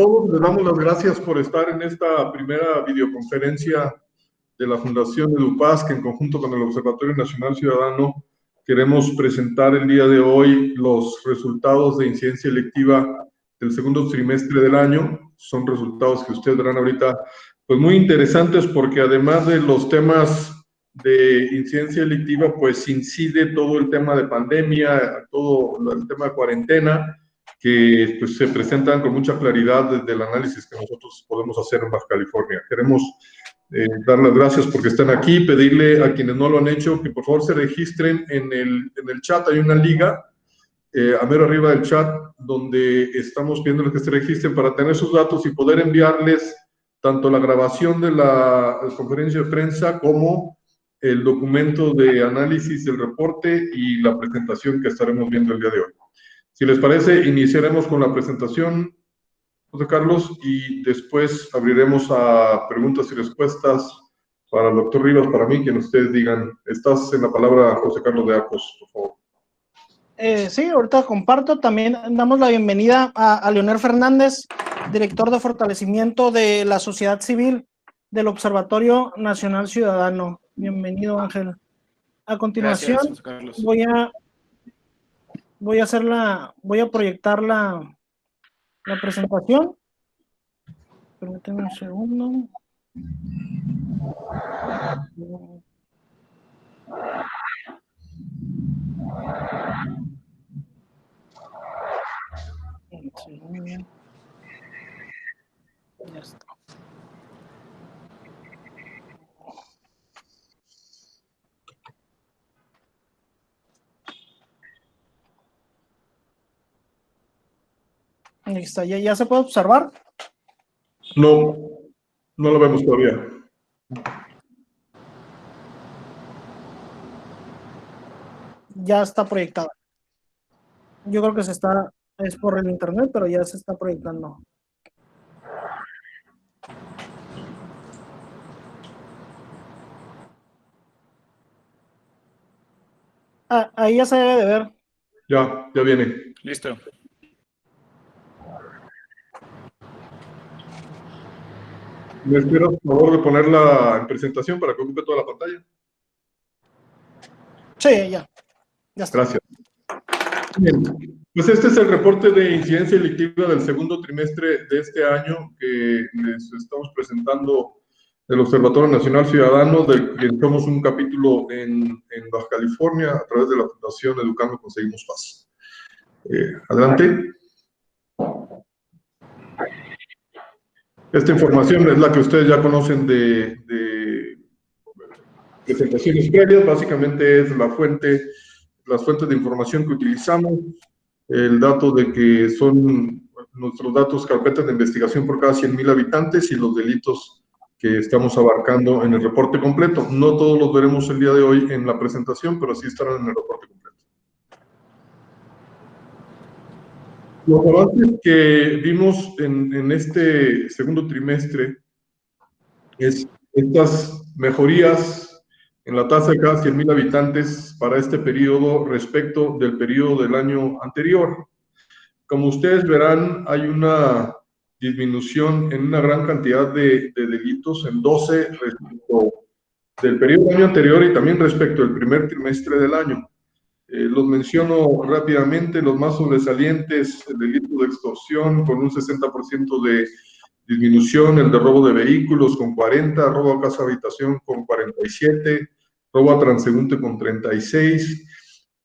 todos, les damos las gracias por estar en esta primera videoconferencia de la Fundación EduPaz, que en conjunto con el Observatorio Nacional Ciudadano queremos presentar el día de hoy los resultados de incidencia electiva del segundo trimestre del año. Son resultados que ustedes verán ahorita, pues muy interesantes, porque además de los temas de incidencia electiva, pues incide todo el tema de pandemia, todo el tema de cuarentena, que pues, se presentan con mucha claridad desde el análisis que nosotros podemos hacer en Baja California. Queremos dar las gracias porque están aquí, pedirle a quienes no lo han hecho que por favor se registren en el chat. Hay una liga a mero arriba del chat donde estamos pidiéndoles que se registren para tener sus datos y poder enviarles tanto la grabación de la conferencia de prensa como el documento de análisis del reporte y la presentación que estaremos viendo el día de hoy. Si les parece, iniciaremos con la presentación, José Carlos, y después abriremos a preguntas y respuestas para el doctor Rivas, para mí, quien ustedes digan. Estás en la palabra, José Carlos de Arcos, por favor. Sí, ahorita comparto. También damos la bienvenida a Leonel Fernández, director de fortalecimiento de la sociedad civil del Observatorio Nacional Ciudadano. Bienvenido, Ángel. A continuación, gracias, voy a proyectar la presentación. Permítanme un segundo. Sí, muy bien. Ya está. Ahí está, ¿ya se puede observar? No, no lo vemos todavía. Ya está proyectada. Yo creo que es por el internet, pero ya se está proyectando. Ahí ya se debe de ver. Ya viene. Listo. ¿Me esperas, por favor, de ponerla en presentación para que ocupe toda la pantalla? Sí, ya está. Gracias. Bien, pues este es el reporte de incidencia electiva del segundo trimestre de este año que les estamos presentando del Observatorio Nacional Ciudadano, del que somos un capítulo en Baja California a través de la Fundación Educando Conseguimos Paz. Adelante. Esta información es la que ustedes ya conocen de presentaciones previas. Básicamente es las fuentes de información que utilizamos, el dato de que son nuestros datos carpetas de investigación por cada 100,000 habitantes y los delitos que estamos abarcando en el reporte completo. No todos los veremos el día de hoy en la presentación, pero sí estarán en el reporte completo. Los avances que vimos en este segundo trimestre es estas mejorías en la tasa de cada 100,000 habitantes para este periodo respecto del periodo del año anterior. Como ustedes verán, hay una disminución en una gran cantidad de delitos, en 12 respecto del periodo del año anterior y también respecto del primer trimestre del año. Los menciono rápidamente, los más sobresalientes: el delito de extorsión con un 60% de disminución, el de robo de vehículos con 40, robo a casa habitación con 47, robo a transeúnte con 36,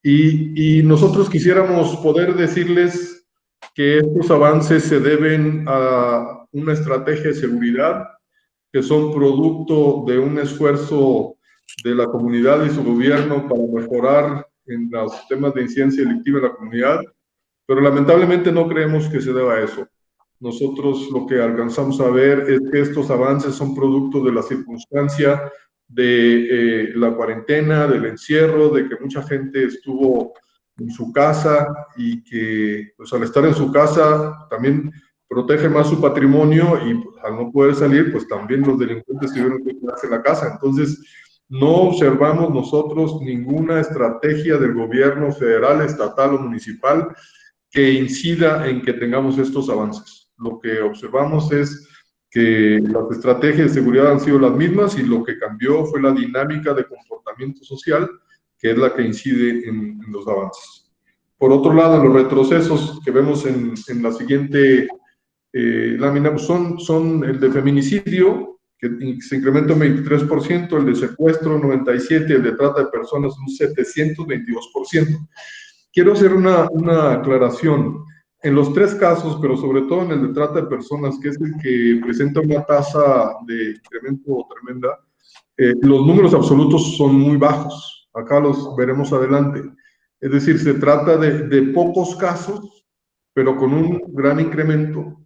y nosotros quisiéramos poder decirles que estos avances se deben a una estrategia de seguridad, que son producto de un esfuerzo de la comunidad y su gobierno para mejorar en los temas de incidencia delictiva en la comunidad, pero lamentablemente no creemos que se deba a eso. Nosotros lo que alcanzamos a ver es que estos avances son producto de la circunstancia de la cuarentena, del encierro, de que mucha gente estuvo en su casa y que pues, al estar en su casa también protege más su patrimonio y pues, al no poder salir, pues también los delincuentes tuvieron que quedarse en la casa. Entonces, no observamos nosotros ninguna estrategia del gobierno federal, estatal o municipal que incida en que tengamos estos avances. lo que observamos es que las estrategias de seguridad han sido las mismas y lo que cambió fue la dinámica de comportamiento social, que es la que incide en los avances. Por otro lado, los retrocesos que vemos en la siguiente lámina son el de feminicidio, que se incrementa un 23%, el de secuestro 97%, el de trata de personas un 722%. Quiero hacer una aclaración. En los tres casos, pero sobre todo en el de trata de personas, que es el que presenta una tasa de incremento tremenda, los números absolutos son muy bajos. Acá los veremos adelante. Es decir, se trata de pocos casos, pero con un gran incremento.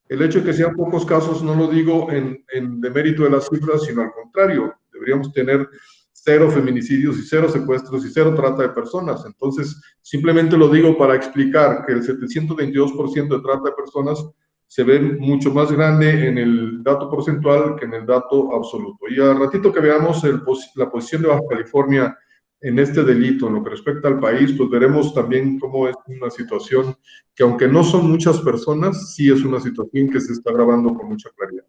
El hecho de que sean pocos casos no lo digo en demérito de las cifras, sino al contrario. Deberíamos tener 0 feminicidios y 0 secuestros y 0 trata de personas. Entonces, simplemente lo digo para explicar que el 722% de trata de personas se ve mucho más grande en el dato porcentual que en el dato absoluto. Y al ratito que veamos la posición de Baja California en este delito, en lo que respecta al país, pues veremos también cómo es una situación que, aunque no son muchas personas, sí es una situación que se está agravando con mucha claridad.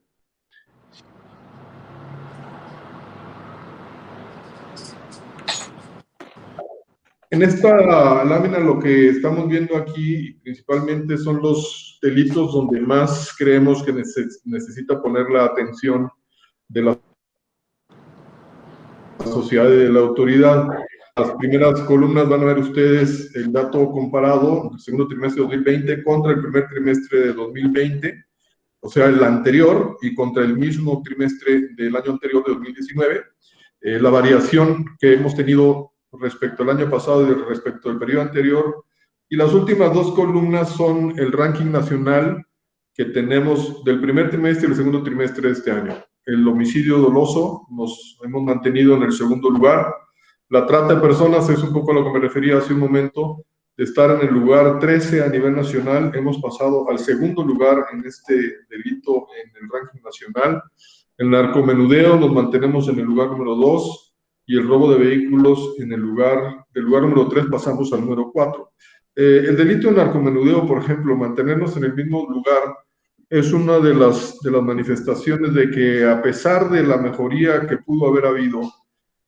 En esta lámina lo que estamos viendo aquí principalmente son los delitos donde más creemos que necesita poner la atención de la sociedad y de la autoridad. Las primeras columnas van a ver ustedes el dato comparado del segundo trimestre de 2020 contra el primer trimestre de 2020, o sea, el anterior, y contra el mismo trimestre del año anterior de 2019. La variación que hemos tenido respecto al año pasado y respecto al periodo anterior. Y las últimas dos columnas son el ranking nacional que tenemos del primer trimestre y el segundo trimestre de este año. El homicidio doloso nos hemos mantenido en el segundo lugar. La trata de personas es un poco a lo que me refería hace un momento. De estar en el lugar 13 a nivel nacional, hemos pasado al segundo lugar en este delito en el ranking nacional. El narcomenudeo nos mantenemos en el lugar número 2 y el robo de vehículos del lugar número 3 pasamos al número 4. El delito de narcomenudeo, por ejemplo, mantenernos en el mismo lugar es una de las manifestaciones de que, a pesar de la mejoría que pudo haber habido,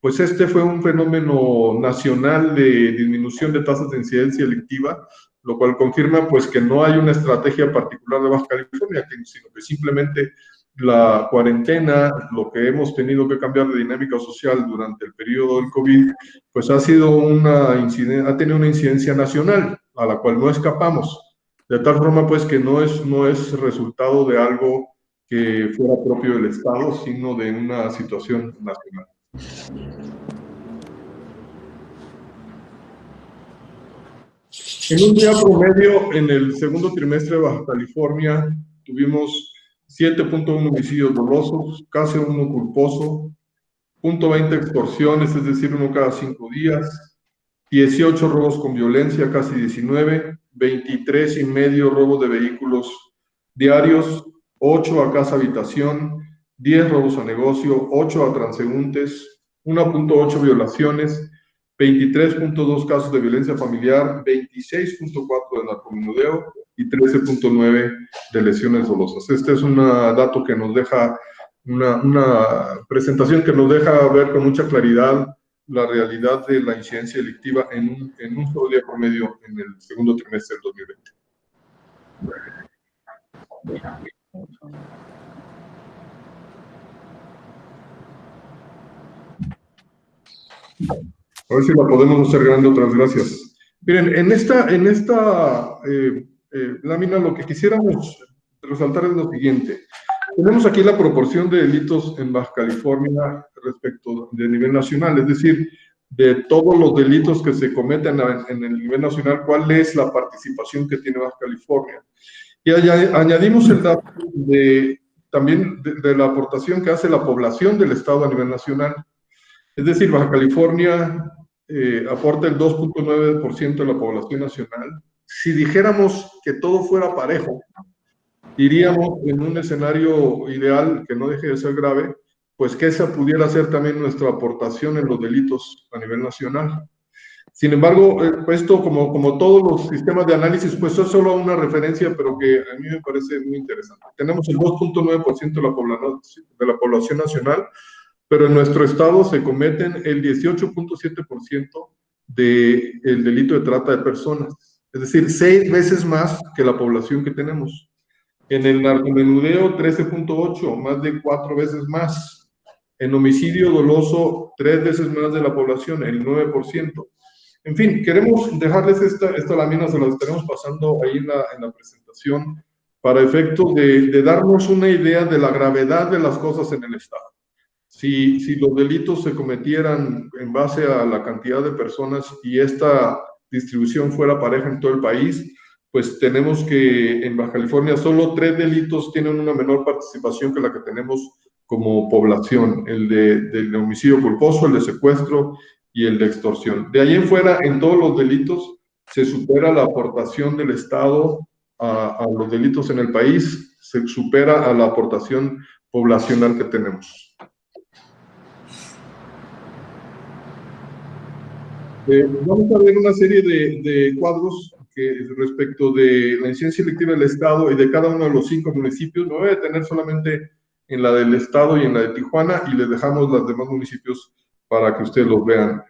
pues este fue un fenómeno nacional de disminución de tasas de incidencia delictiva, lo cual confirma pues que no hay una estrategia particular de Baja California, sino que simplemente la cuarentena, lo que hemos tenido que cambiar de dinámica social durante el periodo del COVID, pues ha tenido una incidencia nacional a la cual no escapamos, de tal forma pues que no es resultado de algo que fuera propio del Estado, sino de una situación nacional. En un día promedio, en el segundo trimestre de Baja California, tuvimos 7.1 homicidios dolosos, casi uno culposo, 0.20 extorsiones, es decir, uno cada 5 días, 18 robos con violencia, casi 19, 23 y medio robos de vehículos diarios, 8 a casa habitación, 10 robos a negocio, 8 a transeúntes, 1.8 violaciones, 23.2 casos de violencia familiar, 26.4 de narcomenudeo y 13.9 de lesiones dolosas. Este es un dato que nos deja, una presentación que nos deja ver con mucha claridad la realidad de la incidencia delictiva en un solo día promedio en el segundo trimestre del 2020. A ver si la podemos hacer grande, otras gracias. Miren, en esta lámina lo que quisiéramos resaltar es lo siguiente. Tenemos aquí la proporción de delitos en Baja California respecto de nivel nacional, es decir, de todos los delitos que se cometen en el nivel nacional, cuál es la participación que tiene Baja California. Y añadimos el dato también de la aportación que hace la población del Estado a nivel nacional. Es decir, Baja California aporta el 2.9% de la población nacional. Si dijéramos que todo fuera parejo, iríamos en un escenario ideal que no deje de ser grave, pues que esa pudiera ser también nuestra aportación en los delitos a nivel nacional. Sin embargo, esto, como todos los sistemas de análisis, pues es solo una referencia, pero que a mí me parece muy interesante. Tenemos el 2.9% de la población nacional, pero en nuestro estado se cometen el 18.7% del delito de trata de personas. Es decir, 6 veces más que la población que tenemos. En el narcomenudeo, 13.8, más de 4 veces más. En homicidio doloso, 3 veces más de la población, el 9%. En fin, queremos dejarles esta lámina, se la estaremos pasando ahí en la presentación, para efectos de darnos una idea de la gravedad de las cosas en el Estado. Si los delitos se cometieran en base a la cantidad de personas y esta distribución fuera pareja en todo el país, pues tenemos que en Baja California solo 3 delitos tienen una menor participación que la que tenemos como población, el del homicidio culposo, el de secuestro y el de extorsión. De ahí en fuera, en todos los delitos, se supera la aportación del Estado a los delitos en el país, se supera a la aportación poblacional que tenemos. Vamos a ver una serie de cuadros respecto de la incidencia delictiva del Estado y de cada uno de los 5 municipios. Me voy a detener solamente en la del Estado y en la de Tijuana, y les dejamos los demás municipios para que ustedes los vean.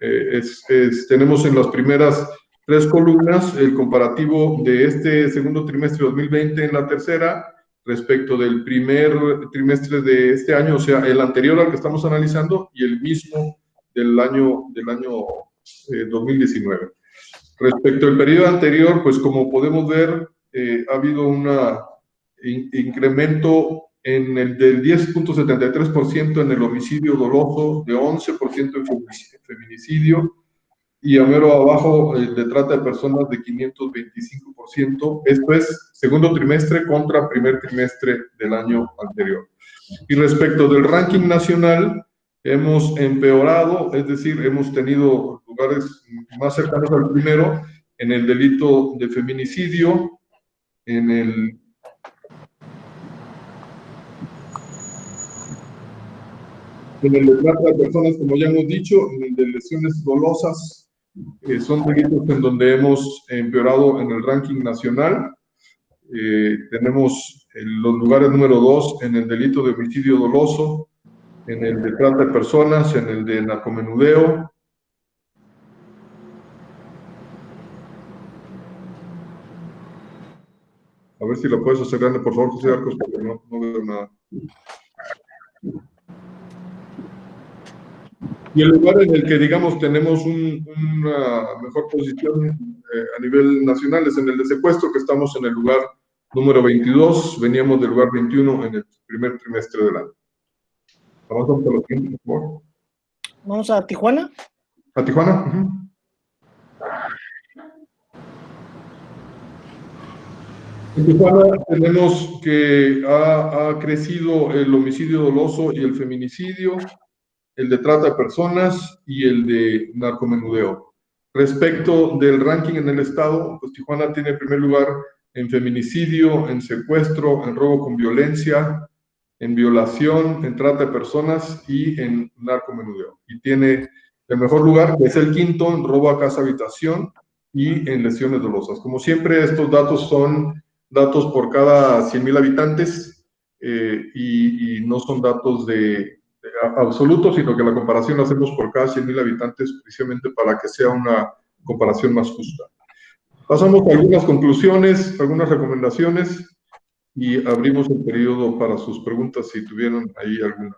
Tenemos en las primeras 3 columnas el comparativo de este segundo trimestre de 2020 en la tercera, respecto del primer trimestre de este año, o sea, el anterior al que estamos analizando, y el mismo del año 2019. Respecto al periodo anterior, pues como podemos ver, ha habido un incremento en el del 10.73% en el homicidio doloso, de 11% en feminicidio, y a mero abajo de trata de personas de 525%. Esto es segundo trimestre contra primer trimestre del año anterior. Y respecto del ranking nacional, hemos empeorado, es decir, hemos tenido lugares más cercanos al primero en el delito de feminicidio, en el de trata de personas, como ya hemos dicho, en el de lesiones dolosas. Son delitos en donde hemos empeorado en el ranking nacional. Tenemos los lugares número 2 en el delito de homicidio doloso, en el de trata de personas, en el de narcomenudeo. A ver si lo puedes hacer grande, por favor, José Arcos, porque no veo nada. Y el lugar en el que, digamos, tenemos una mejor posición a nivel nacional es en el de secuestro, que estamos en el lugar número 22, veníamos del lugar 21 en el primer trimestre del año. Avanzamos a los siguientes, por favor. Vamos a Tijuana. ¿A Tijuana? En Tijuana tenemos que ha crecido el homicidio doloso y el feminicidio, el de trata de personas y el de narcomenudeo. Respecto del ranking en el estado, pues Tijuana tiene el primer lugar en feminicidio, en secuestro, en robo con violencia, en violación, en trata de personas y en narcomenudeo. Y tiene el mejor lugar, que es el quinto, en robo a casa habitación y en lesiones dolosas. Como siempre, estos datos son datos por cada 100,000 habitantes y no son datos absolutos, sino que la comparación la hacemos por cada 100,000 habitantes precisamente para que sea una comparación más justa. Pasamos a algunas conclusiones, algunas recomendaciones y abrimos el periodo para sus preguntas si tuvieron ahí alguna.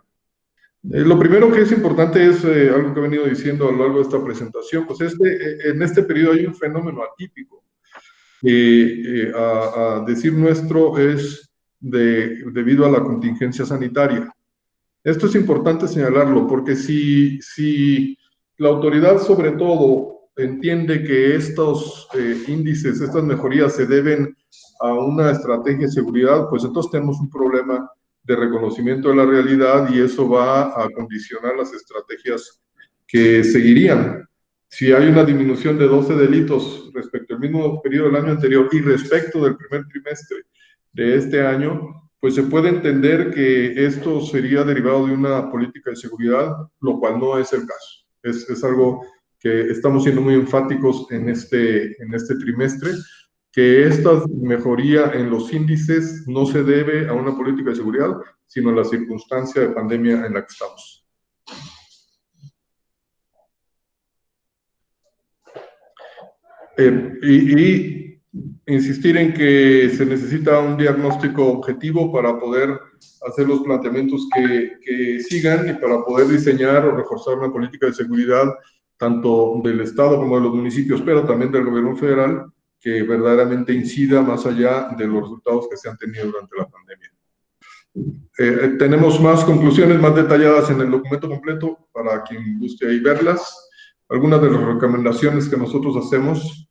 Lo primero que es importante es algo que he venido diciendo a lo largo de esta presentación, pues en este periodo hay un fenómeno atípico. A decir nuestro es debido a la contingencia sanitaria. Esto es importante señalarlo porque si la autoridad sobre todo entiende que estos índices, estas mejorías se deben a una estrategia de seguridad, pues entonces tenemos un problema de reconocimiento de la realidad y eso va a condicionar las estrategias que seguirían. Si hay una disminución de 12 delitos respecto al mismo periodo del año anterior y respecto del primer trimestre de este año, pues se puede entender que esto sería derivado de una política de seguridad, lo cual no es el caso. Es algo que estamos siendo muy enfáticos en este trimestre, que esta mejoría en los índices no se debe a una política de seguridad, sino a la circunstancia de pandemia en la que estamos. Y insistir en que se necesita un diagnóstico objetivo para poder hacer los planteamientos que sigan y para poder diseñar o reforzar una política de seguridad tanto del Estado como de los municipios, pero también del gobierno federal, que verdaderamente incida más allá de los resultados que se han tenido durante la pandemia. Tenemos más conclusiones más detalladas en el documento completo para quien guste ahí verlas. Algunas de las recomendaciones que nosotros hacemos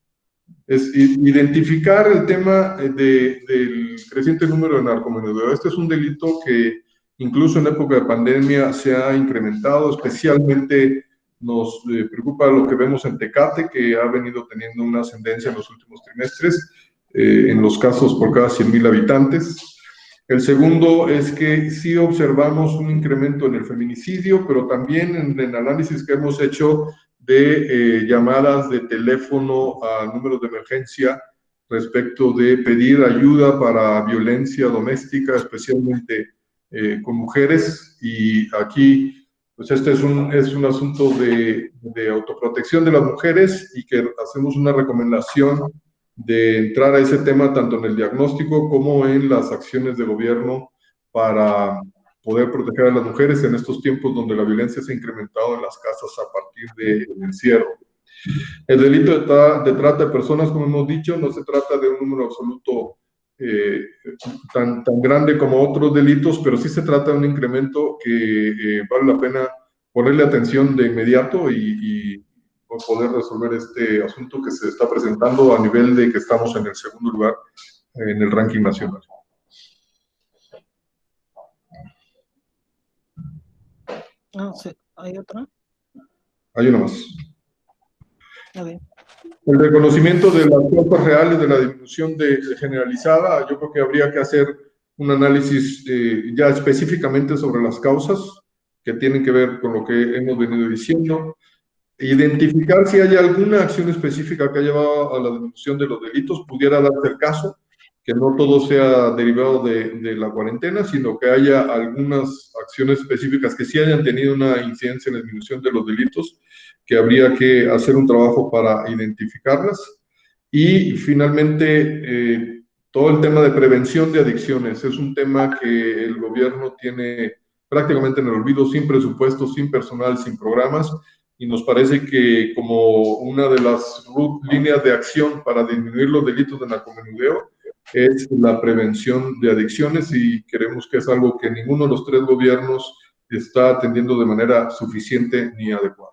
es identificar el tema del creciente número de narcomenudeo. Este es un delito que incluso en época de pandemia se ha incrementado, especialmente nos preocupa lo que vemos en Tecate, que ha venido teniendo una ascendencia en los últimos trimestres, en los casos por cada 100,000 habitantes. El segundo es que sí observamos un incremento en el feminicidio, pero también en el análisis que hemos hecho de llamadas de teléfono a números de emergencia respecto de pedir ayuda para violencia doméstica, especialmente con mujeres. Y aquí, pues este es un asunto de autoprotección de las mujeres y que hacemos una recomendación de entrar a ese tema tanto en el diagnóstico como en las acciones de gobierno para poder proteger a las mujeres en estos tiempos donde la violencia se ha incrementado en las casas a partir del encierro. El delito de trata de personas, como hemos dicho, no se trata de un número absoluto tan grande como otros delitos, pero sí se trata de un incremento que vale la pena ponerle atención de inmediato y poder resolver este asunto que se está presentando a nivel de que estamos en el segundo lugar en el ranking nacional. Sí. ¿Hay otra? Hay una más. Okay. El reconocimiento de las causas reales de la disminución generalizada, yo creo que habría que hacer un análisis ya específicamente sobre las causas que tienen que ver con lo que hemos venido diciendo, identificar si hay alguna acción específica que ha llevado a la disminución de los delitos, pudiera darse el caso, que no todo sea derivado de la cuarentena, sino que haya algunas acciones específicas que sí hayan tenido una incidencia en la disminución de los delitos, que habría que hacer un trabajo para identificarlas. Y finalmente, todo el tema de prevención de adicciones es un tema que el gobierno tiene prácticamente en el olvido, sin presupuesto, sin personal, sin programas, y nos parece que como una de las líneas de acción para disminuir los delitos de narcomenudeo es la prevención de adicciones, y creemos que es algo que ninguno de los tres gobiernos está atendiendo de manera suficiente ni adecuada.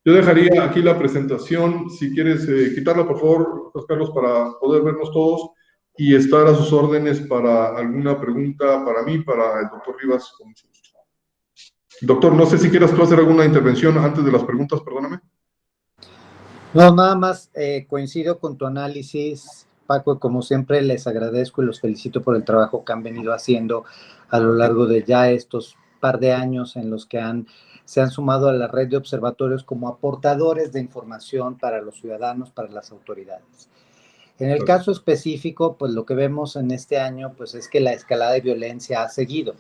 Yo dejaría aquí la presentación. Si quieres quitarla, por favor, José Carlos, para poder vernos todos y estar a sus órdenes para alguna pregunta para mí, para el doctor Rivas, con mucho gusto. Doctor, no sé si quieras tú hacer alguna intervención antes de las preguntas, perdóname. No, nada más coincido con tu análisis, Paco, y como siempre les agradezco y los felicito por el trabajo que han venido haciendo a lo largo de ya estos par de años en los que se han sumado a la red de observatorios como aportadores de información para los ciudadanos, para las autoridades. En el caso específico, pues lo que vemos en este año, pues es que la escalada de violencia ha seguido.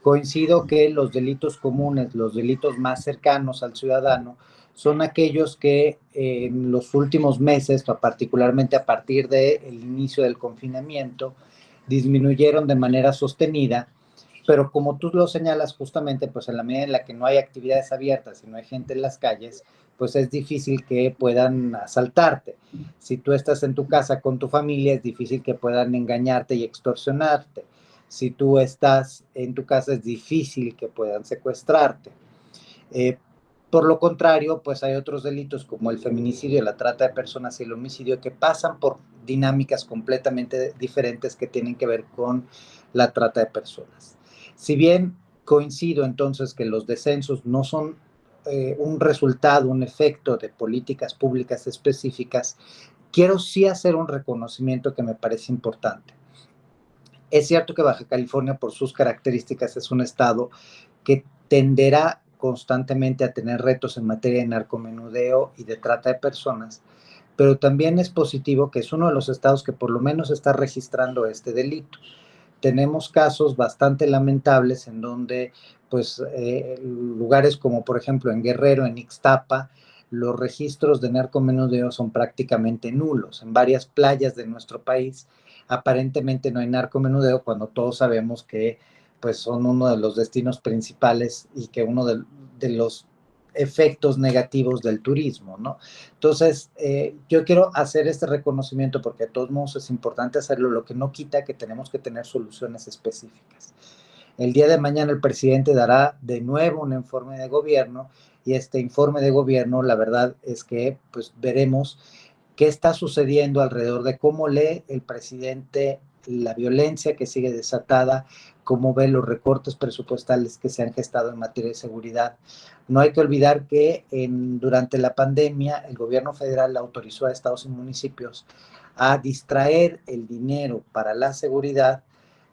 Coincido que los delitos comunes, los delitos más cercanos al ciudadano, son aquellos que en los últimos meses, particularmente a partir del inicio del confinamiento, disminuyeron de manera sostenida, pero como tú lo señalas justamente, pues en la medida en la que no hay actividades abiertas y no hay gente en las calles, pues es difícil que puedan asaltarte. Si tú estás en tu casa con tu familia, es difícil que puedan engañarte y extorsionarte. Si tú estás en tu casa, es difícil que puedan secuestrarte. Por lo contrario, pues hay otros delitos como el feminicidio, la trata de personas y el homicidio que pasan por dinámicas completamente diferentes que tienen que ver con la trata de personas. Si bien coincido entonces que los descensos no son un resultado, un efecto de políticas públicas específicas, quiero sí hacer un reconocimiento que me parece importante. Es cierto que Baja California, por sus características, es un estado que tenderá constantemente a tener retos en materia de narcomenudeo y de trata de personas, pero también es positivo que es uno de los estados que por lo menos está registrando este delito. Tenemos casos bastante lamentables en donde, pues, lugares como por ejemplo en Guerrero, en Ixtapa, los registros de narcomenudeo son prácticamente nulos. En varias playas de nuestro país aparentemente no hay narcomenudeo cuando todos sabemos que pues son uno de los destinos principales y que uno de los efectos negativos del turismo, ¿no? Entonces, yo quiero hacer este reconocimiento porque de todos modos es importante hacerlo, lo que no quita que tenemos que tener soluciones específicas. El día de mañana el presidente dará de nuevo un informe de gobierno y este informe de gobierno, la verdad es que pues veremos qué está sucediendo alrededor de cómo lee el presidente la violencia que sigue desatada, cómo ve los recortes presupuestales que se han gestado en materia de seguridad. No hay que olvidar que durante la pandemia el gobierno federal autorizó a estados y municipios a distraer el dinero para la seguridad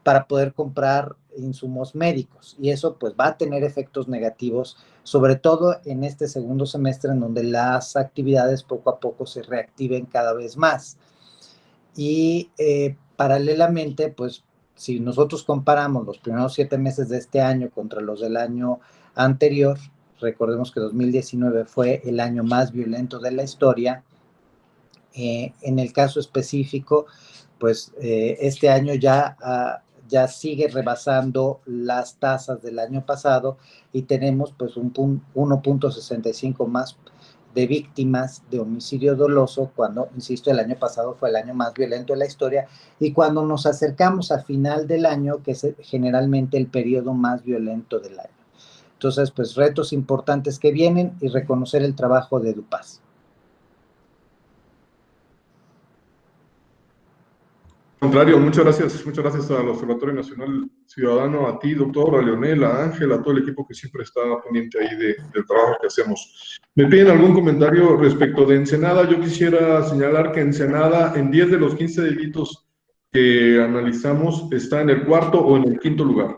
para poder comprar insumos médicos y eso pues va a tener efectos negativos, sobre todo en este segundo semestre en donde las actividades poco a poco se reactiven cada vez más. Y paralelamente, pues si nosotros comparamos los primeros 7 meses de este año contra los del año anterior, recordemos que 2019 fue el año más violento de la historia. En el caso específico, pues este año ya sigue rebasando las tasas del año pasado y tenemos pues un 1.65 más de víctimas de homicidio doloso cuando, insisto, el año pasado fue el año más violento de la historia y cuando nos acercamos a final del año, que es generalmente el periodo más violento del año. Entonces, pues retos importantes que vienen y reconocer el trabajo de EDUPAS. Contrario, muchas gracias al Observatorio Nacional Ciudadano, a ti, doctor, a Leonel, a Ángel, a todo el equipo que siempre está pendiente ahí del trabajo que hacemos. Me piden algún comentario respecto de Ensenada. Yo quisiera señalar que Ensenada, en 10 de los 15 delitos que analizamos, está en el 4º o en el 5º lugar.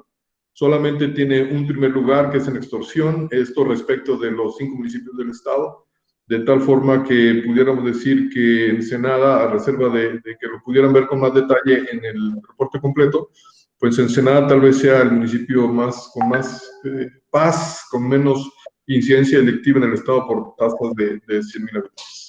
Solamente tiene un primer lugar, que es en extorsión, esto respecto de los 5 municipios del estado, de tal forma que pudiéramos decir que Ensenada, a reserva de que lo pudieran ver con más detalle en el reporte completo, pues Ensenada tal vez sea el municipio con más paz, con menos incidencia delictiva en el estado por tasas de 100,000 habitantes.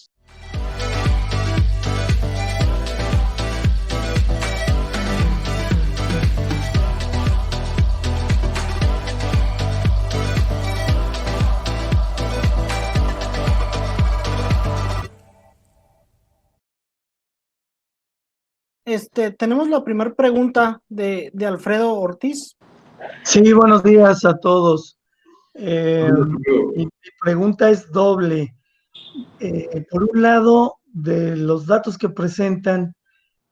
Tenemos la primera pregunta de Alfredo Ortiz. Sí, buenos días a todos. Mi pregunta es doble. Por un lado, de los datos que presentan,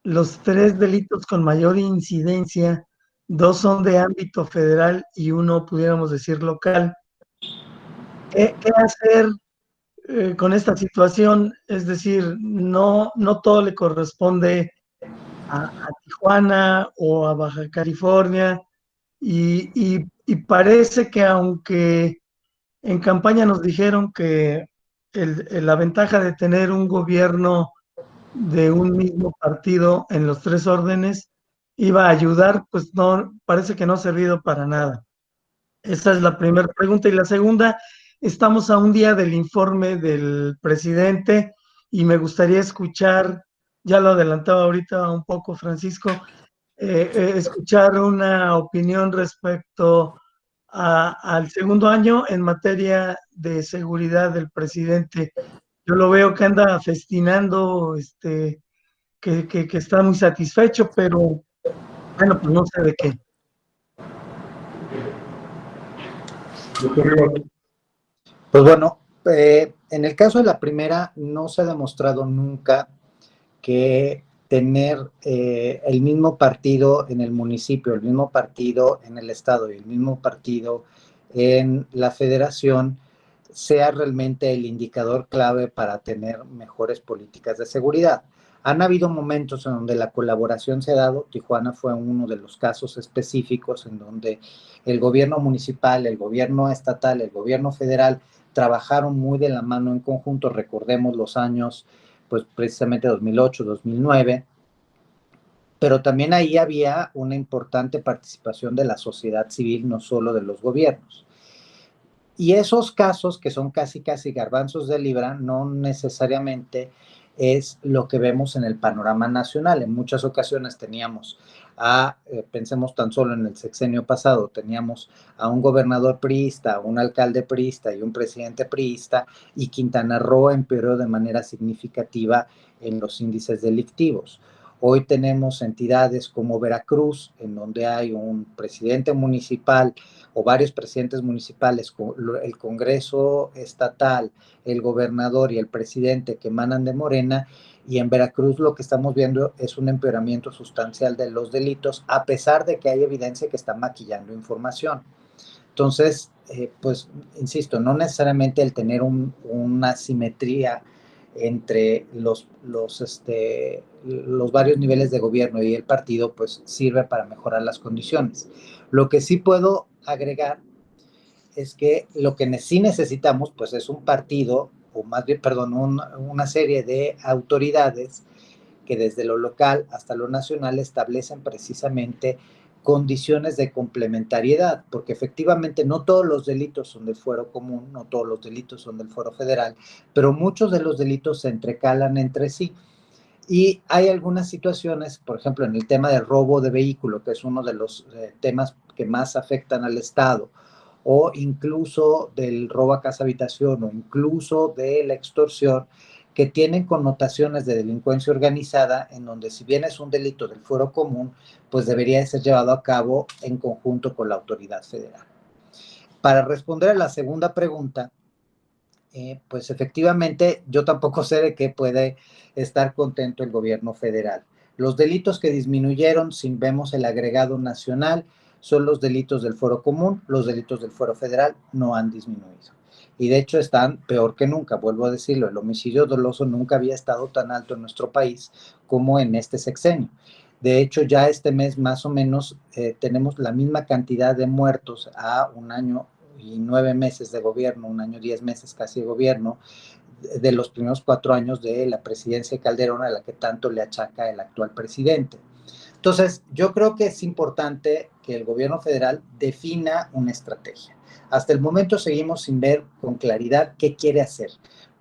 los 3 delitos con mayor incidencia, 2 son de ámbito federal y 1, pudiéramos decir, local. ¿Qué hacer con esta situación? Es decir, no todo le corresponde a Tijuana o a Baja California y parece que aunque en campaña nos dijeron que la ventaja de tener un gobierno de un mismo partido en los 3 órdenes iba a ayudar, pues no, parece que no ha servido para nada. Esa es la primera pregunta. Y la segunda, estamos a un día del informe del presidente y me gustaría escuchar, ya lo adelantaba ahorita un poco Francisco, escuchar una opinión respecto al segundo año en materia de seguridad del presidente. Yo lo veo que anda festinando, que está muy satisfecho, pero bueno, pues no sé de qué. Pues bueno, en el caso de la primera, no se ha demostrado nunca que tener el mismo partido en el municipio, el mismo partido en el estado y el mismo partido en la federación sea realmente el indicador clave para tener mejores políticas de seguridad. Han habido momentos en donde la colaboración se ha dado. Tijuana fue uno de los casos específicos en donde el gobierno municipal, el gobierno estatal, el gobierno federal trabajaron muy de la mano en conjunto. Recordemos los años, pues precisamente 2008, 2009, pero también ahí había una importante participación de la sociedad civil, no solo de los gobiernos. Y esos casos que son casi garbanzos de libra, no necesariamente es lo que vemos en el panorama nacional. En muchas ocasiones teníamos pensemos tan solo en el sexenio pasado, teníamos a un gobernador priista, un alcalde priista y un presidente priista, y Quintana Roo empeoró de manera significativa en los índices delictivos. Hoy tenemos entidades como Veracruz, en donde hay un presidente municipal o varios presidentes municipales, el Congreso estatal, el gobernador y el presidente que emanan de Morena, y en Veracruz lo que estamos viendo es un empeoramiento sustancial de los delitos, a pesar de que hay evidencia que está maquillando información. Entonces, pues, insisto, no necesariamente el tener una simetría entre los varios niveles de gobierno y el partido, pues sirve para mejorar las condiciones. Lo que sí puedo agregar es que lo que sí necesitamos, pues es un partido, o más bien, perdón, una serie de autoridades que desde lo local hasta lo nacional establecen precisamente condiciones de complementariedad, porque efectivamente no todos los delitos son del fuero común, no todos los delitos son del fuero federal, pero muchos de los delitos se entrecalan entre sí. Y hay algunas situaciones, por ejemplo, en el tema del robo de vehículo, que es uno de los temas que más afectan al Estado, o incluso del robo a casa habitación, o incluso de la extorsión, que tienen connotaciones de delincuencia organizada, en donde si bien es un delito del fuero común, pues debería ser llevado a cabo en conjunto con la autoridad federal. Para responder a la segunda pregunta, pues efectivamente yo tampoco sé de qué puede estar contento el gobierno federal. Los delitos que disminuyeron, si vemos el agregado nacional, son los delitos del fuero común. Los delitos del fuero federal no han disminuido. Y de hecho están peor que nunca, vuelvo a decirlo, el homicidio doloso nunca había estado tan alto en nuestro país como en este sexenio. De hecho, ya este mes más o menos tenemos la misma cantidad de muertos a un año y 9 meses de gobierno, un año 10 meses casi de gobierno, de los primeros 4 años de la presidencia de Calderón, a la que tanto le achaca el actual presidente. Entonces, yo creo que es importante que el gobierno federal defina una estrategia. Hasta el momento seguimos sin ver con claridad qué quiere hacer,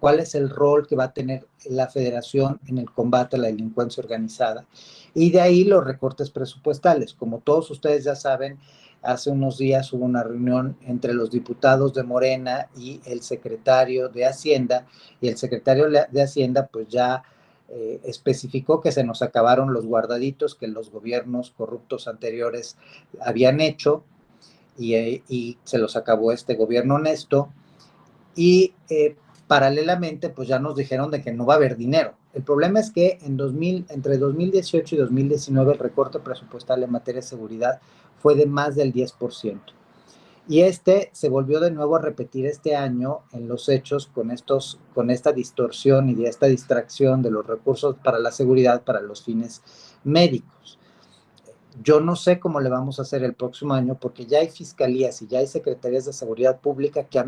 cuál es el rol que va a tener la federación en el combate a la delincuencia organizada. Y de ahí los recortes presupuestales. Como todos ustedes ya saben, hace unos días hubo una reunión entre los diputados de Morena y el secretario de Hacienda, y el secretario de Hacienda pues ya especificó que se nos acabaron los guardaditos que los gobiernos corruptos anteriores habían hecho, y se los acabó este gobierno honesto, y paralelamente pues ya nos dijeron de que no va a haber dinero. El problema es que entre 2018 y 2019 el recorte presupuestal en materia de seguridad fue de más del 10%. Y se volvió de nuevo a repetir este año en los hechos con esta distorsión y de esta distracción de los recursos para la seguridad para los fines médicos. Yo no sé cómo le vamos a hacer el próximo año, porque ya hay fiscalías y ya hay secretarías de seguridad pública que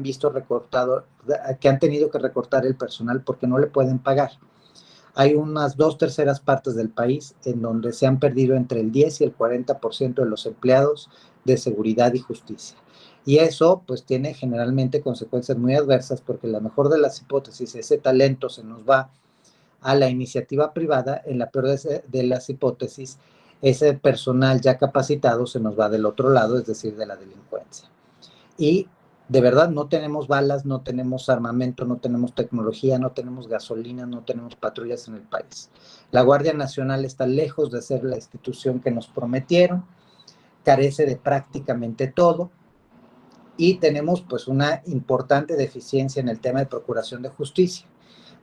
que han tenido que recortar el personal porque no le pueden pagar. Hay unas 2/3 partes del país en donde se han perdido entre el 10 y el 40% de los empleados de seguridad y justicia. Y eso pues tiene generalmente consecuencias muy adversas, porque la mejor de las hipótesis, ese talento se nos va a la iniciativa privada. En la peor de las hipótesis, ese personal ya capacitado se nos va del otro lado, es decir, de la delincuencia. Y de verdad no tenemos balas, no tenemos armamento, no tenemos tecnología, no tenemos gasolina, no tenemos patrullas en el país. La Guardia Nacional está lejos de ser la institución que nos prometieron, carece de prácticamente todo, y tenemos pues una importante deficiencia en el tema de procuración de justicia.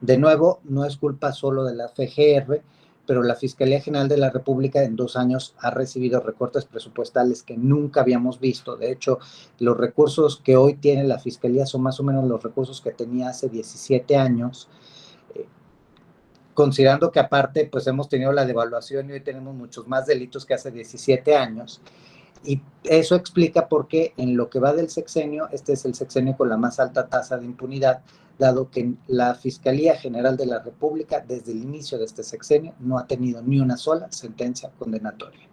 De nuevo, no es culpa solo de la FGR, pero la Fiscalía General de la República en 2 años ha recibido recortes presupuestales que nunca habíamos visto. De hecho, los recursos que hoy tiene la Fiscalía son más o menos los recursos que tenía hace 17 años. considerando que aparte pues hemos tenido la devaluación y hoy tenemos muchos más delitos que hace 17 años, y eso explica por qué en lo que va del sexenio, este es el sexenio con la más alta tasa de impunidad, dado que la Fiscalía General de la República desde el inicio de este sexenio no ha tenido ni una sola sentencia condenatoria.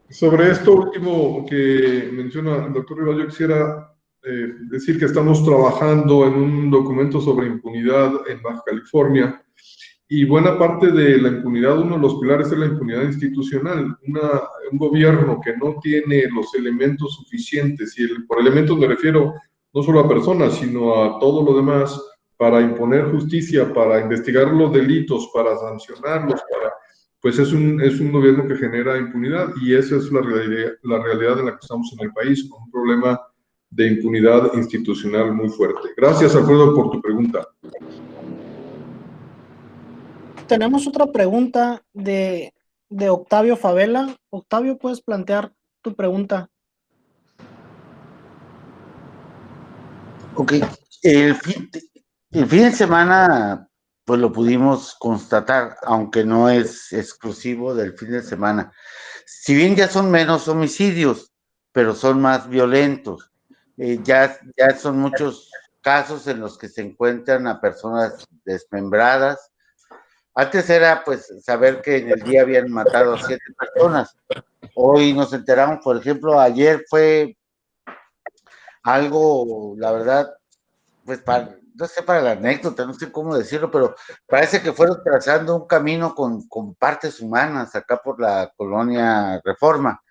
Sobre esto último que menciona el doctor Rivas, yo quisiera decir que estamos trabajando en un documento sobre impunidad en Baja California, y buena parte de la impunidad, uno de los pilares es la impunidad institucional. Un gobierno que no tiene los elementos suficientes, y por elementos me refiero no solo a personas, sino a todo lo demás, para imponer justicia, para investigar los delitos, para sancionarlos, pues es un gobierno que genera impunidad, y esa es la realidad en la que estamos en el país, con un problema de impunidad institucional muy fuerte. Gracias, Alfredo, por tu pregunta. Tenemos otra pregunta de Octavio Favela. Octavio, ¿puedes plantear tu pregunta? Ok, el fin de semana, pues lo pudimos constatar, aunque no es exclusivo del fin de semana. Si bien ya son menos homicidios, pero son más violentos. Ya son muchos casos en los que se encuentran a personas desmembradas. Antes era pues saber que en el día habían matado a 7 personas. Hoy nos enteramos, por ejemplo, ayer fue algo, la verdad, pues no sé, para la anécdota, no sé cómo decirlo, pero parece que fueron trazando un camino con partes humanas acá por la colonia Reforma.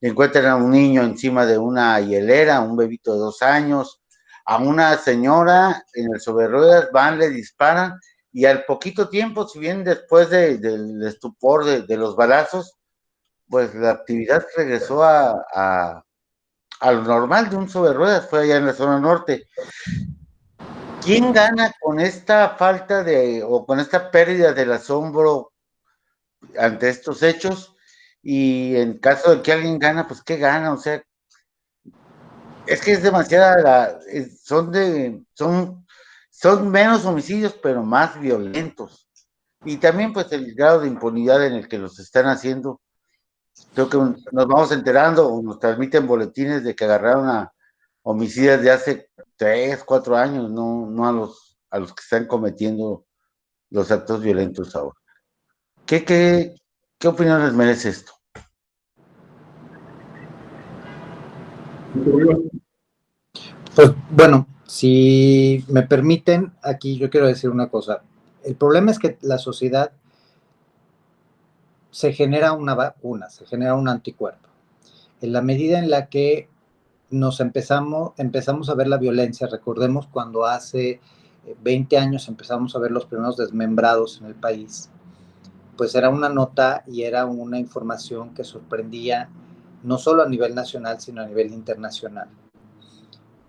Encuentran a un niño encima de una hielera, un bebito de 2 años, a una señora en el sobre ruedas, van, le disparan, y al poquito tiempo, si bien después del estupor de los balazos, pues la actividad regresó a lo normal de un sobre ruedas, fue allá en la zona norte. ¿Quién gana con esta falta o con esta pérdida del asombro ante estos hechos? Y en caso de que alguien gana, pues ¿qué gana? O sea, es que es demasiada, son menos homicidios, pero más violentos. Y también pues el grado de impunidad en el que los están haciendo. Creo que nos vamos enterando o nos transmiten boletines de que agarraron a homicidas de hace 3, 4 años, no a los que están cometiendo los actos violentos ahora. ¿Qué opinión les merece esto? Pues bueno, si me permiten, aquí yo quiero decir una cosa. El problema es que la sociedad se genera una vacuna, se genera un anticuerpo. En la medida en la que empezamos a ver la violencia, recordemos cuando hace 20 años empezamos a ver los primeros desmembrados en el país, pues era una nota y era una información que sorprendía no solo a nivel nacional, sino a nivel internacional.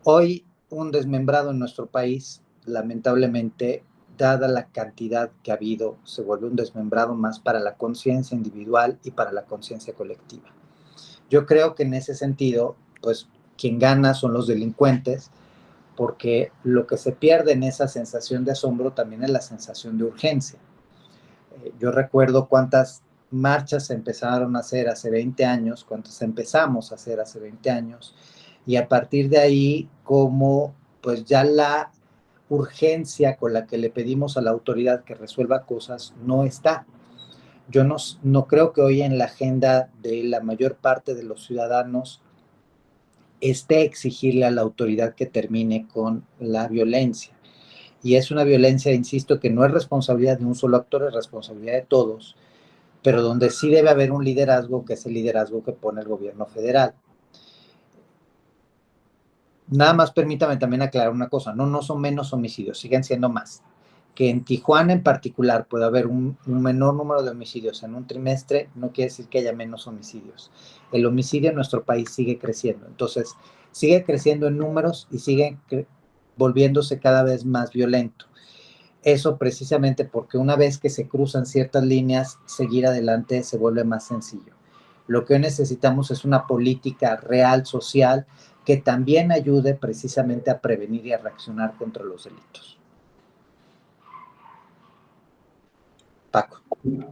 Hoy un desmembrado en nuestro país, lamentablemente, dada la cantidad que ha habido, se vuelve un desmembrado más para la conciencia individual y para la conciencia colectiva. Yo creo que en ese sentido, pues quien gana son los delincuentes, porque lo que se pierde en esa sensación de asombro también es la sensación de urgencia. Yo recuerdo cuántas marchas se empezaron a hacer hace 20 años, cuántas empezamos a hacer hace 20 años, y a partir de ahí, como pues ya la urgencia con la que le pedimos a la autoridad que resuelva cosas no está. Yo no creo que hoy en la agenda de la mayor parte de los ciudadanos esté exigirle a la autoridad que termine con la violencia. Y es una violencia, insisto, que no es responsabilidad de un solo actor, es responsabilidad de todos, pero donde sí debe haber un liderazgo, que es el liderazgo que pone el gobierno federal. Nada más permítame también aclarar una cosa, no son menos homicidios, siguen siendo más. Que en Tijuana en particular pueda haber un menor número de homicidios en un trimestre, no quiere decir que haya menos homicidios. El homicidio en nuestro país sigue creciendo, entonces sigue creciendo en números y sigue volviéndose cada vez más violento. Eso precisamente porque una vez que se cruzan ciertas líneas, seguir adelante se vuelve más sencillo. Lo que hoy necesitamos es una política real, social, que también ayude precisamente a prevenir y a reaccionar contra los delitos. Paco.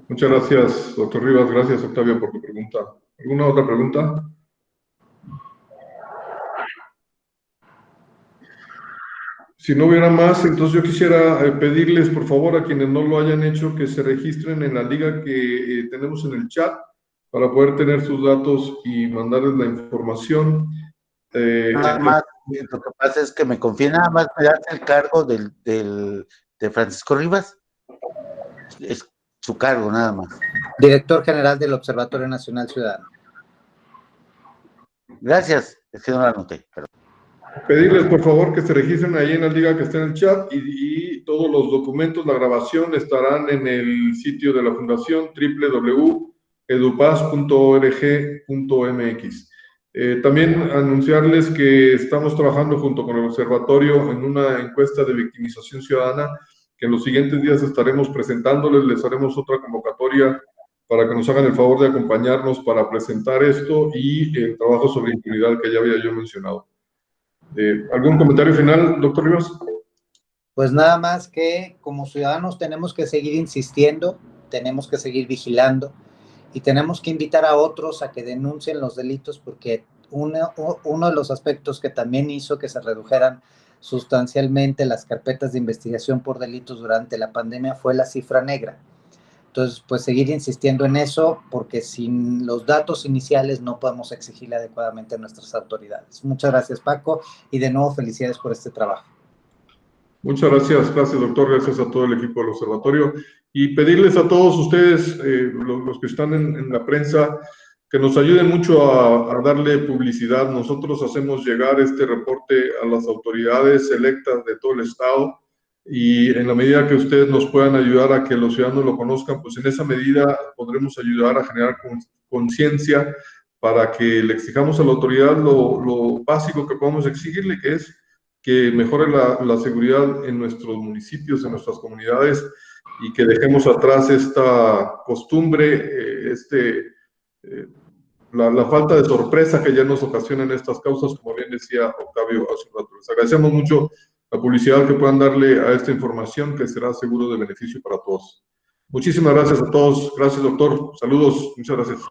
Muchas gracias, doctor Rivas. Gracias, Octavio, por tu pregunta. ¿Alguna otra pregunta? Si no hubiera más, entonces yo quisiera pedirles, por favor, a quienes no lo hayan hecho, que se registren en la liga que tenemos en el chat para poder tener sus datos y mandarles la información. Nada más, lo que pasa es que me confía, nada más me das el cargo de Francisco Rivas. Es su cargo, nada más. Director General del Observatorio Nacional Ciudadano. Gracias, es que no la anoté. Perdón. Pedirles, por favor, que se registren ahí en la liga que está en el chat y todos los documentos, la grabación, estarán en el sitio de la Fundación www.edupaz.org.mx. También anunciarles que estamos trabajando junto con el observatorio en una encuesta de victimización ciudadana que en los siguientes días estaremos presentándoles, les haremos otra convocatoria para que nos hagan el favor de acompañarnos para presentar esto y el trabajo sobre impunidad que ya había yo mencionado. ¿Algún comentario final, doctor Rivas? Pues nada más que como ciudadanos tenemos que seguir insistiendo, tenemos que seguir vigilando y tenemos que invitar a otros a que denuncien los delitos, porque uno de los aspectos que también hizo que se redujeran sustancialmente las carpetas de investigación por delitos durante la pandemia fue la cifra negra. Entonces, pues seguir insistiendo en eso, porque sin los datos iniciales no podemos exigirle adecuadamente a nuestras autoridades. Muchas gracias, Paco, y de nuevo felicidades por este trabajo. Muchas gracias, doctor, gracias a todo el equipo del observatorio y pedirles a todos ustedes, los que están en la prensa, que nos ayuden mucho a darle publicidad. Nosotros hacemos llegar este reporte a las autoridades electas de todo el estado y en la medida que ustedes nos puedan ayudar a que los ciudadanos lo conozcan, pues en esa medida podremos ayudar a generar conciencia para que le exijamos a la autoridad lo básico que podemos exigirle, que es que mejore la seguridad en nuestros municipios, en nuestras comunidades, y que dejemos atrás esta costumbre, la falta de sorpresa que ya nos ocasionan estas causas, como bien decía Octavio hace un rato. Les agradecemos mucho la publicidad que puedan darle a esta información, que será seguro de beneficio para todos. Muchísimas gracias a todos. Gracias, doctor. Saludos. Muchas gracias.